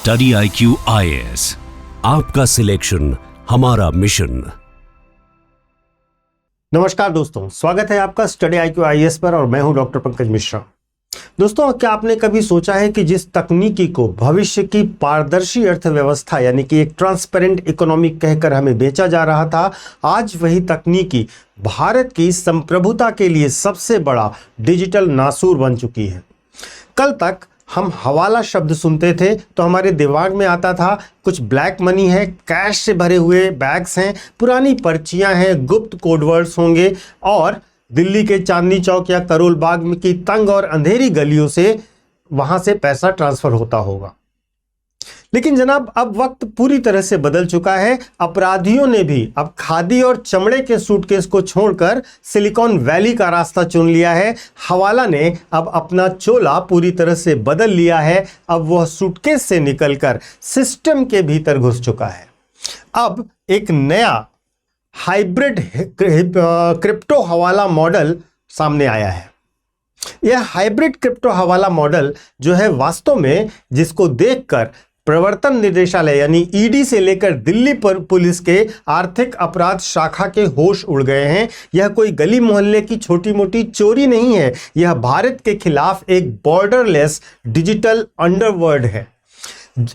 Study IQ IAS, आपका selection हमारा mission. नमस्कार दोस्तों, स्वागत है आपका स्टडी IQ IAS पर और मैं हूं डॉक्टर पंकज मिश्रा। दोस्तों, क्या आपने कभी सोचा है कि जिस तकनीकी को भविष्य की पारदर्शी अर्थव्यवस्था यानी कि एक ट्रांसपेरेंट इकोनॉमी कहकर हमें बेचा जा रहा था, आज वही तकनीकी भारत की संप्रभुता के लिए सबसे बड़ा डिजिटल नासूर बन चुकी है। कल तक हम हवाला शब्द सुनते थे तो हमारे दिमाग में आता था कुछ ब्लैक मनी है, कैश से भरे हुए बैग्स हैं, पुरानी पर्चियां हैं, गुप्त कोडवर्ड्स होंगे और दिल्ली के चांदनी चौक या करोल बाग की तंग और अंधेरी गलियों से वहां से पैसा ट्रांसफर होता होगा। लेकिन जनाब, अब वक्त पूरी तरह से बदल चुका है। अपराधियों ने भी अब खादी और चमड़े के सूटकेस को छोड़कर सिलिकॉन वैली का रास्ता चुन लिया है। हवाला ने अब अपना चोला पूरी तरह से बदल लिया है। अब वह सूटकेस से निकलकर सिस्टम के भीतर घुस चुका है। अब एक नया हाइब्रिड क्रिप्टो हवाला मॉडल सामने आया है। यह हाइब्रिड क्रिप्टो हवाला मॉडल जो है, वास्तव में जिसको देखकर प्रवर्तन निदेशालय यानी ईडी से लेकर दिल्ली पर पुलिस के आर्थिक अपराध शाखा के होश उड़ गए हैं। यह कोई गली मोहल्ले की छोटी मोटी चोरी नहीं है, यह भारत के खिलाफ एक बॉर्डरलेस डिजिटल अंडरवर्ल्ड है।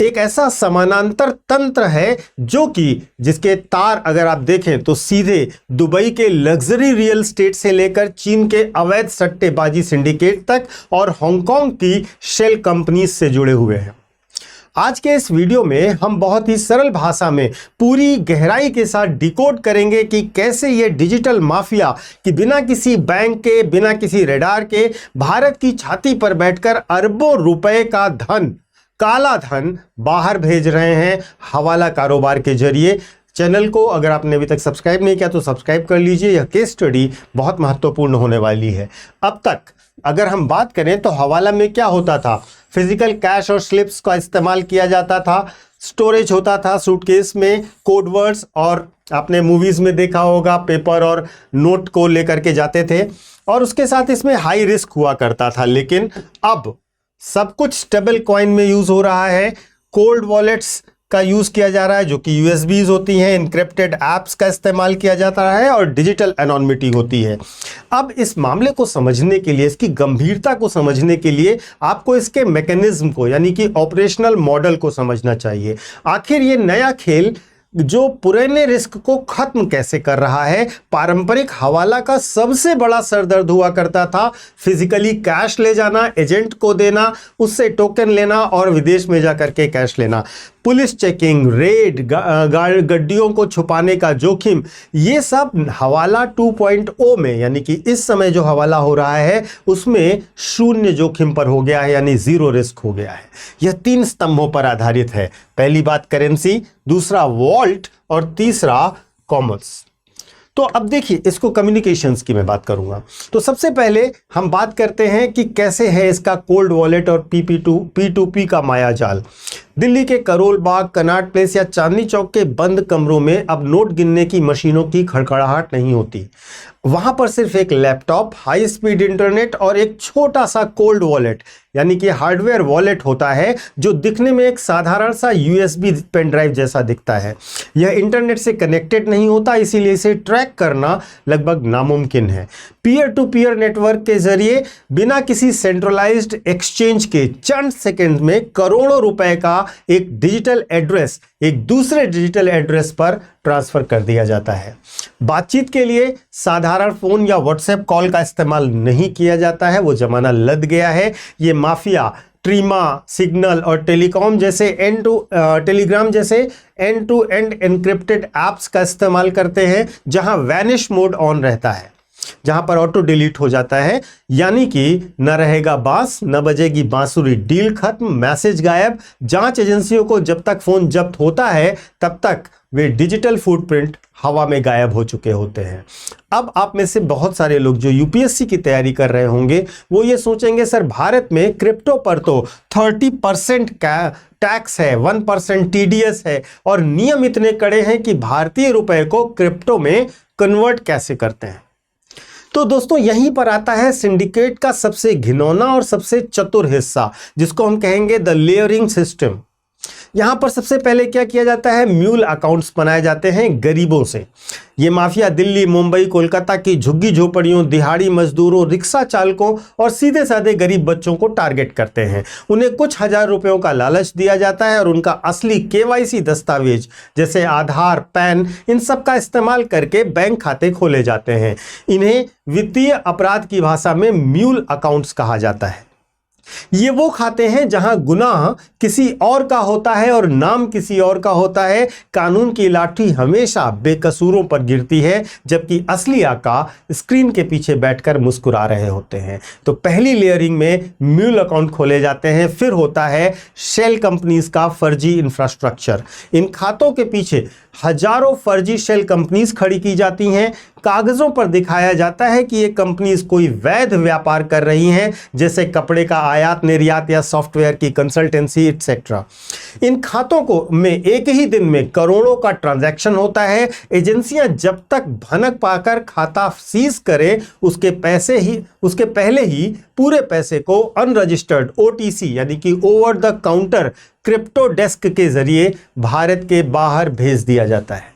एक ऐसा समानांतर तंत्र है जो कि जिसके तार अगर आप देखें तो सीधे दुबई के लग्जरी रियल एस्टेट से लेकर चीन के अवैध सट्टेबाजी सिंडिकेट तक और हांगकांग की शेल कंपनी से जुड़े हुए हैं। आज के इस वीडियो में हम बहुत ही सरल भाषा में पूरी गहराई के साथ डिकोड करेंगे कि कैसे ये डिजिटल माफिया कि बिना किसी बैंक के, बिना किसी रडार के भारत की छाती पर बैठकर अरबों रुपए का धन, काला धन बाहर भेज रहे हैं हवाला कारोबार के जरिए। चैनल को अगर आपने अभी तक सब्सक्राइब नहीं किया तो सब्सक्राइब कर लीजिए। यह केस स्टडी बहुत महत्वपूर्ण होने वाली है। अब तक अगर हम बात करें तो हवाला में क्या होता था, फिजिकल कैश और स्लिप्स का इस्तेमाल किया जाता था, स्टोरेज होता था सूटकेस में, कोडवर्ड्स, और आपने मूवीज में देखा होगा पेपर और नोट को लेकर के जाते थे, और उसके साथ इसमें हाई रिस्क हुआ करता था। लेकिन अब सब कुछ स्टेबल कॉइन में यूज हो रहा है। कोल्ड वॉलेट्स का यूज किया जा रहा है जो कि यूएसबीज होती हैं, इनक्रिप्टेड एप्स का इस्तेमाल किया जाता है और डिजिटल एनोनिमिटी होती है। अब इस मामले को समझने के लिए, इसकी गंभीरता को समझने के लिए आपको इसके मैकेनिज्म को यानी कि ऑपरेशनल मॉडल को समझना चाहिए। आखिर ये नया खेल जो पुराने रिस्क को खत्म कैसे कर रहा है। पारंपरिक हवाला का सबसे बड़ा सरदर्द हुआ करता था फिजिकली कैश ले जाना, एजेंट को देना, उससे टोकन लेना और विदेश में जाकर के कैश लेना। पुलिस चेकिंग, रेड, गड्डियों को छुपाने का जोखिम, ये सब हवाला 2.0 में यानी कि इस समय जो हवाला हो रहा है उसमें शून्य जोखिम पर हो गया है, यानी जीरो रिस्क हो गया है। यह 3 स्तंभों पर आधारित है। पहली बात करेंसी, दूसरा वॉल्ट और तीसरा कॉमर्स। तो अब देखिए, इसको कम्युनिकेशंस की मैं बात करूंगा। तो सबसे पहले हम बात करते हैं कि कैसे है इसका कोल्ड वॉलेट और P2P का माया जाल। दिल्ली के करोल बाग, कनॉट प्लेस या चांदनी चौक के बंद कमरों में अब नोट गिनने की मशीनों की खड़खड़ाहट नहीं होती। वहां पर सिर्फ एक लैपटॉप, हाई स्पीड इंटरनेट और एक छोटा सा कोल्ड वॉलेट यानी कि हार्डवेयर वॉलेट होता है जो दिखने में एक साधारण सा यूएसबी पेन ड्राइव जैसा दिखता है। यह इंटरनेट से कनेक्टेड नहीं होता, इसीलिए इसे ट्रैक करना लगभग नामुमकिन है। पीयर टू पीयर नेटवर्क के जरिए बिना किसी सेंट्रलाइज्ड एक्सचेंज के चंद सेकंड में करोड़ों रुपए का एक डिजिटल एड्रेस एक दूसरे डिजिटल एड्रेस पर ट्रांसफर कर दिया जाता है। बातचीत के लिए साधारण फोन या व्हाट्सएप कॉल का इस्तेमाल नहीं किया जाता है, वो जमाना लद गया है। ये माफिया ट्रीमा, सिग्नल और टेलीग्राम जैसे end to end encrypted apps का इस्तेमाल करते हैं जहां वैनिश मोड ऑन रहता है, जहां पर ऑटो डिलीट हो जाता है, यानी कि न रहेगा बांस न बजेगी बांसुरी, डील खत्म, मैसेज गायब। जांच एजेंसियों को जब तक फोन जब्त होता है तब तक वे डिजिटल फुटप्रिंट हवा में गायब हो चुके होते हैं। अब आप में से बहुत सारे लोग जो यूपीएससी की तैयारी कर रहे होंगे वो ये सोचेंगे, सर भारत में क्रिप्टो पर तो 30% का टैक्स है, 1% टीडीएस है और नियम इतने कड़े हैं कि भारतीय रुपए को क्रिप्टो में कन्वर्ट कैसे करते हैं। तो दोस्तों यहीं पर आता है सिंडिकेट का सबसे घिनौना और सबसे चतुर हिस्सा, जिसको हम कहेंगे द लेयरिंग सिस्टम। यहां पर सबसे पहले क्या किया जाता है, म्यूल अकाउंट्स बनाए जाते हैं गरीबों से। ये माफिया दिल्ली, मुंबई, कोलकाता की झुग्गी झोपड़ियों, दिहाड़ी मजदूरों, रिक्शा चालकों और सीधे साधे गरीब बच्चों को टारगेट करते हैं। उन्हें कुछ हजार रुपयों का लालच दिया जाता है और उनका असली केवाईसी दस्तावेज जैसे आधार, पैन, इन सब का इस्तेमाल करके बैंक खाते खोले जाते हैं। इन्हें वित्तीय अपराध की भाषा में म्यूल अकाउंट्स कहा जाता है। ये वो खाते हैं जहां गुनाह किसी और का होता है और नाम किसी और का होता है। कानून की लाठी हमेशा बेकसूरों पर गिरती है, जबकि असली आका स्क्रीन के पीछे बैठकर मुस्कुरा रहे होते हैं। तो पहली लेयरिंग में म्यूल अकाउंट खोले जाते हैं। फिर होता है शेल कंपनीज का फर्जी इंफ्रास्ट्रक्चर। इन खातों के पीछे हजारों फर्जी शेल कंपनीज खड़ी की जाती हैं। कागजों पर दिखाया जाता है कि ये कंपनीज कोई वैध व्यापार कर रही हैं, जैसे कपड़े का आयात निर्यात या सॉफ्टवेयर की कंसल्टेंसी एक्सेट्रा। इन खातों को में एक ही दिन में करोड़ों का ट्रांजैक्शन होता है। एजेंसियां जब तक भनक पाकर खाता सीज करें उसके पहले ही पूरे पैसे को अनरजिस्टर्ड ओटीसी यानी कि over the counter crypto desk के जरिए भारत के बाहर भेज दिया जाता है।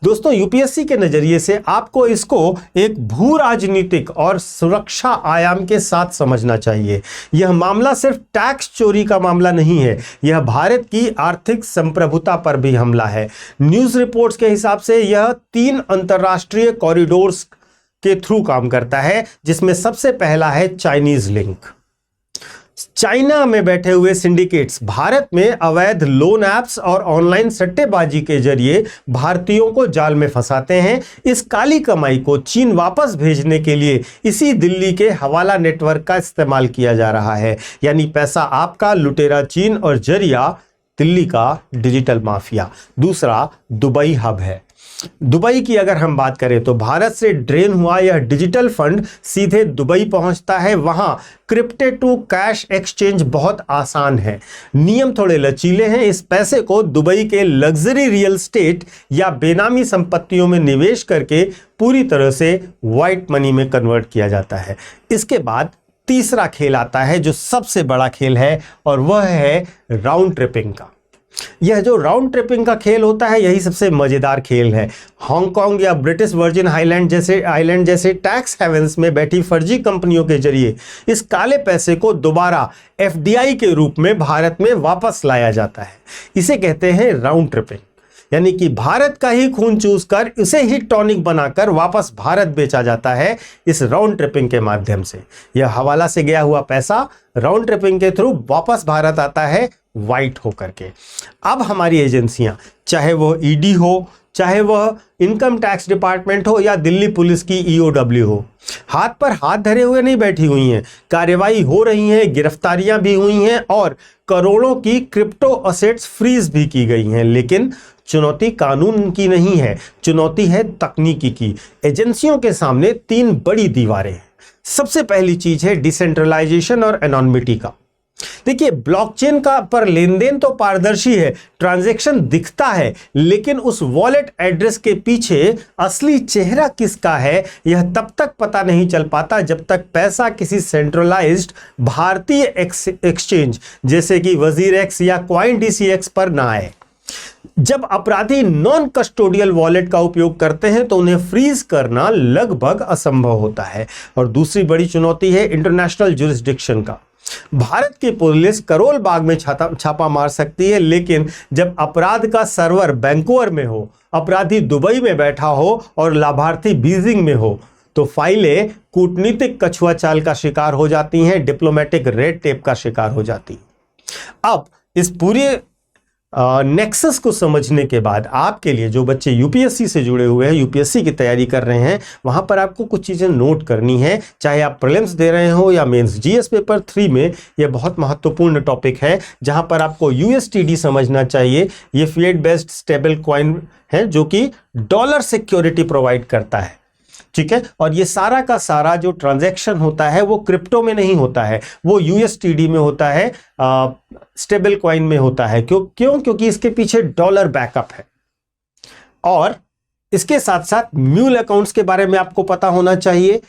दोस्तों, यूपीएससी के नजरिए से आपको इसको एक भू राजनीतिक और सुरक्षा आयाम के साथ समझना चाहिए। यह मामला सिर्फ टैक्स चोरी का मामला नहीं है, यह भारत की आर्थिक संप्रभुता पर भी हमला है। न्यूज़ रिपोर्ट्स के हिसाब से यह 3 अंतरराष्ट्रीय कॉरिडोर्स के थ्रू काम करता है, जिसमें सबसे पहला है चाइनीज लिंक। चाइना में बैठे हुए सिंडिकेट्स भारत में अवैध लोन ऐप्स और ऑनलाइन सट्टेबाजी के जरिए भारतीयों को जाल में फंसाते हैं। इस काली कमाई को चीन वापस भेजने के लिए इसी दिल्ली के हवाला नेटवर्क का इस्तेमाल किया जा रहा है। यानी पैसा आपका, लुटेरा चीन और जरिया दिल्ली का डिजिटल माफिया। दूसरा दुबई हब है। दुबई की अगर हम बात करें तो भारत से ड्रेन हुआ यह डिजिटल फंड सीधे दुबई पहुंचता है। वहां क्रिप्टो टू कैश एक्सचेंज बहुत आसान है, नियम थोड़े लचीले हैं। इस पैसे को दुबई के लग्जरी रियल स्टेट या बेनामी संपत्तियों में निवेश करके पूरी तरह से व्हाइट मनी में कन्वर्ट किया जाता है। इसके बाद तीसरा खेल आता है जो सबसे बड़ा खेल है, और वह है राउंड ट्रिपिंग का। यह जो राउंड ट्रिपिंग का खेल होता है, यही सबसे मजेदार खेल है। हांगकांग या ब्रिटिश वर्जिन आइलैंड जैसे टैक्स हेवंस में बैठी फर्जी कंपनियों के जरिए इस काले पैसे को दोबारा एफडीआई के रूप में भारत में वापस लाया जाता है। इसे कहते हैं राउंड ट्रिपिंग, यानी कि भारत का ही खून चूसकर इसे ही टॉनिक बनाकर वापस भारत बेचा जाता है इस राउंड ट्रिपिंग के माध्यम से। यह हवाला से गया हुआ पैसा राउंड ट्रिपिंग के थ्रू वापस भारत आता है वाइट होकर के। अब हमारी एजेंसियां, चाहे वह ईडी हो, चाहे वह इनकम टैक्स डिपार्टमेंट हो या दिल्ली पुलिस की ईओडब्ल्यू हो, हाथ पर हाथ धरे हुए नहीं बैठी हुई हैं। कार्यवाही हो रही है, गिरफ्तारियां भी हुई हैं और करोड़ों की क्रिप्टो असेट्स फ्रीज भी की गई हैं। लेकिन चुनौती कानून की नहीं है, चुनौती है तकनीकी की। एजेंसियों के सामने 3 बड़ी दीवारें हैं। सबसे पहली चीज है डिसेंट्रलाइजेशन और एनोनिमिटी का। देखिए, ब्लॉकचेन का पर लेन देन तो पारदर्शी है, ट्रांजैक्शन दिखता है, लेकिन उस वॉलेट एड्रेस के पीछे असली चेहरा किसका है यह तब तक पता नहीं चल पाता जब तक पैसा किसी सेंट्रलाइज्ड भारतीय एक्सचेंज जैसे कि वजीर एक्स या क्वाइन डीसीएक्स पर ना आए। जब अपराधी नॉन कस्टोडियल वॉलेट का उपयोग करते हैं तो उन्हें फ्रीज करना लगभग असंभव होता है। और दूसरी बड़ी चुनौती है इंटरनेशनल जुरिस्डिक्शन का। भारत की पुलिस करोल बाग में छापा मार सकती है, लेकिन जब अपराध का सर्वर बैंकुवर में हो, अपराधी दुबई में बैठा हो और लाभार्थी बीजिंग में हो, तो फाइलें कूटनीतिक कछुआ चाल का शिकार हो जाती हैं, डिप्लोमेटिक रेड टेप का शिकार हो जाती हैं। अब इस पूरे नेक्सस को समझने के बाद आपके लिए, जो बच्चे यूपीएससी से जुड़े हुए हैं, यूपीएससी की तैयारी कर रहे हैं, वहां पर आपको कुछ चीजें नोट करनी है। चाहे आप प्रीलिम्स दे रहे हो या मेंस, जीएस पेपर 3 में यह बहुत महत्वपूर्ण टॉपिक है, जहां पर आपको यूएसटीडी समझना चाहिए। ये फिएट बेस्ड स्टेबल कॉइन है जो कि डॉलर सिक्योरिटी प्रोवाइड करता है, ठीक है। और ये सारा का सारा जो ट्रांजैक्शन होता है वो क्रिप्टो में नहीं होता है, वो यूएसटीडी में होता है, स्टेबल कॉइन में होता है। क्यों? क्योंकि इसके पीछे डॉलर बैकअप है। और इसके साथ साथ म्यूल अकाउंट्स के बारे में आपको पता होना चाहिए,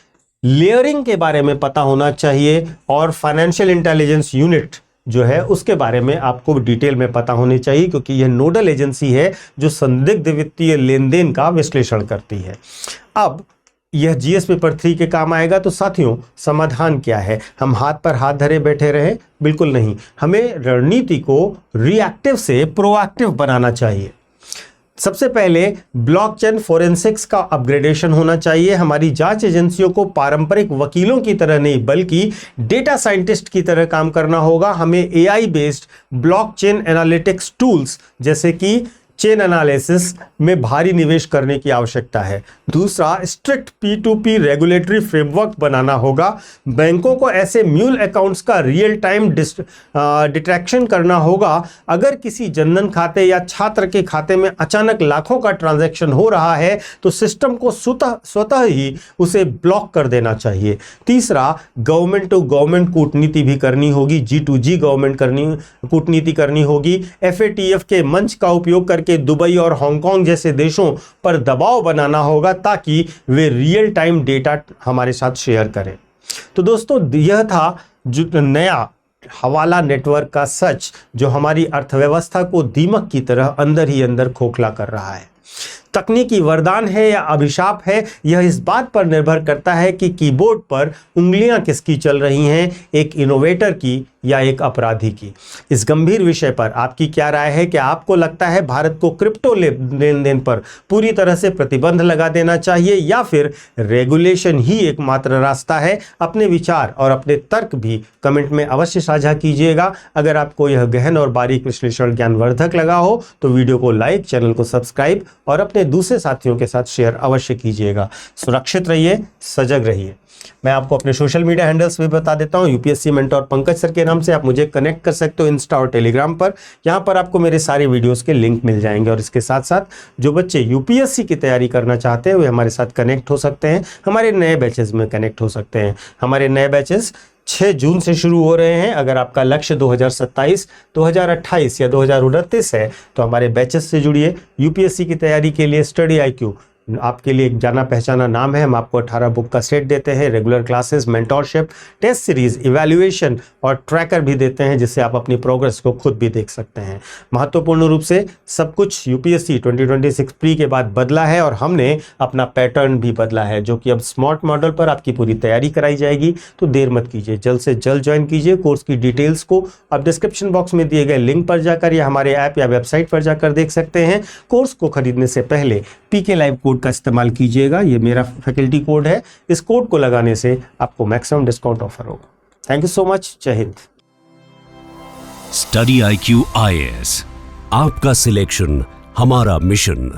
लेयरिंग के बारे में पता होना चाहिए, और फाइनेंशियल इंटेलिजेंस यूनिट जो है उसके बारे में आपको डिटेल में पता होनी चाहिए, क्योंकि यह नोडल एजेंसी है जो संदिग्ध वित्तीय लेन देन का विश्लेषण करती है। अब यह जीएस पेपर 3 के काम आएगा। तो साथियों, समाधान क्या है? हम हाथ पर हाथ धरे बैठे रहे? बिल्कुल नहीं। हमें रणनीति को रिएक्टिव से प्रोएक्टिव बनाना चाहिए। सबसे पहले ब्लॉकचेन फोरेंसिक्स का अपग्रेडेशन होना चाहिए। हमारी जांच एजेंसियों को पारंपरिक वकीलों की तरह नहीं बल्कि डेटा साइंटिस्ट की तरह काम करना होगा। हमें AI based blockchain analytics tools जैसे कि चेन एनालिसिस में भारी निवेश करने की आवश्यकता है। दूसरा, स्ट्रिक्ट P2P रेगुलेटरी फ्रेमवर्क बनाना होगा। बैंकों को ऐसे म्यूल अकाउंट्स का रियल टाइम डिटेक्शन करना होगा। अगर किसी जनधन खाते या छात्र के खाते में अचानक लाखों का ट्रांजैक्शन हो रहा है तो सिस्टम को स्वतः ही उसे ब्लॉक कर देना चाहिए। तीसरा, गवर्नमेंट टू गवर्नमेंट कूटनीति भी करनी होगी। G2G गवर्नमेंट कूटनीति करनी होगी। FATF के मंच का उपयोग करके दुबई और हांगकांग जैसे देशों पर दबाव बनाना होगा ताकि वे रियल टाइम डेटा हमारे साथ शेयर करें। तो दोस्तों, यह था जो नया हवाला नेटवर्क का सच जो हमारी अर्थव्यवस्था को दीमक की तरह अंदर ही अंदर खोखला कर रहा है। तकनीकी वरदान है या अभिशाप है, यह इस बात पर निर्भर करता है कि कीबोर्ड पर उंगलियां किसकी चल रही हैं, एक इनोवेटर की या एक अपराधी की। इस गंभीर विषय पर आपकी क्या राय है? क्या आपको लगता है भारत को क्रिप्टो लेन देन पर पूरी तरह से प्रतिबंध लगा देना चाहिए या फिर रेगुलेशन ही एकमात्र रास्ता है? अपने विचार और अपने तर्क भी कमेंट में अवश्य साझा कीजिएगा। अगर आपको यह गहन और बारीक विश्लेषण ज्ञानवर्धक लगा हो तो वीडियो को लाइक, चैनल को सब्सक्राइब और अपने दूसरे साथियों के साथ शेयर अवश्य कीजिएगा। सुरक्षित रहिए, सजग रहिए। मैं आपको अपने सोशल मीडिया हैंडल्स भी बता देता हूं। यूपीएससी मेंटोर पंकज सर के नाम से आप मुझे कनेक्ट कर सकते हो इंस्टा और टेलीग्राम पर। यहां पर आपको मेरे सारे वीडियोस के लिंक मिल जाएंगे। और इसके साथ साथ जो बच्चे यूपीएससी की तैयारी करना चाहते हैं वे हमारे साथ कनेक्ट हो सकते हैं, हमारे नए बैचेस में कनेक्ट हो सकते हैं। हमारे नए बैचेस 6 जून से शुरू हो रहे हैं। अगर आपका लक्ष्य 2027, 2028 या 2029 है तो हमारे बैचेस से जुड़िए। यूपीएससी की तैयारी के लिए स्टडी IQ आपके लिए एक जाना पहचाना नाम है। हम आपको 18 बुक का सेट देते हैं, regular classes, mentorship, test series, evaluation और ट्रैकर भी देते हैं जिससे आप अपनी प्रोग्रेस को खुद भी देख सकते हैं। महत्वपूर्ण रूप से सब कुछ यूपीएससी 2026 प्री के बाद बदला है और हमने अपना पैटर्न भी बदला है, जो कि अब स्मार्ट मॉडल पर आपकी पूरी तैयारी कराई जाएगी। तो देर मत कीजिए, जल्द से जल्द ज्वाइन कीजिए। कोर्स की डिटेल्स को आप डिस्क्रिप्शन बॉक्स में दिए गए लिंक पर जाकर या हमारे ऐप या वेबसाइट पर जाकर देख सकते हैं। कोर्स को खरीदने से पहले PK लाइव कोड का इस्तेमाल कीजिएगा। ये मेरा फैकल्टी कोड है। इस कोड को लगाने से आपको मैक्सिमम डिस्काउंट ऑफर होगा। Thank you so much. जय हिंद। स्टडी IQ IAS, आपका सिलेक्शन हमारा मिशन।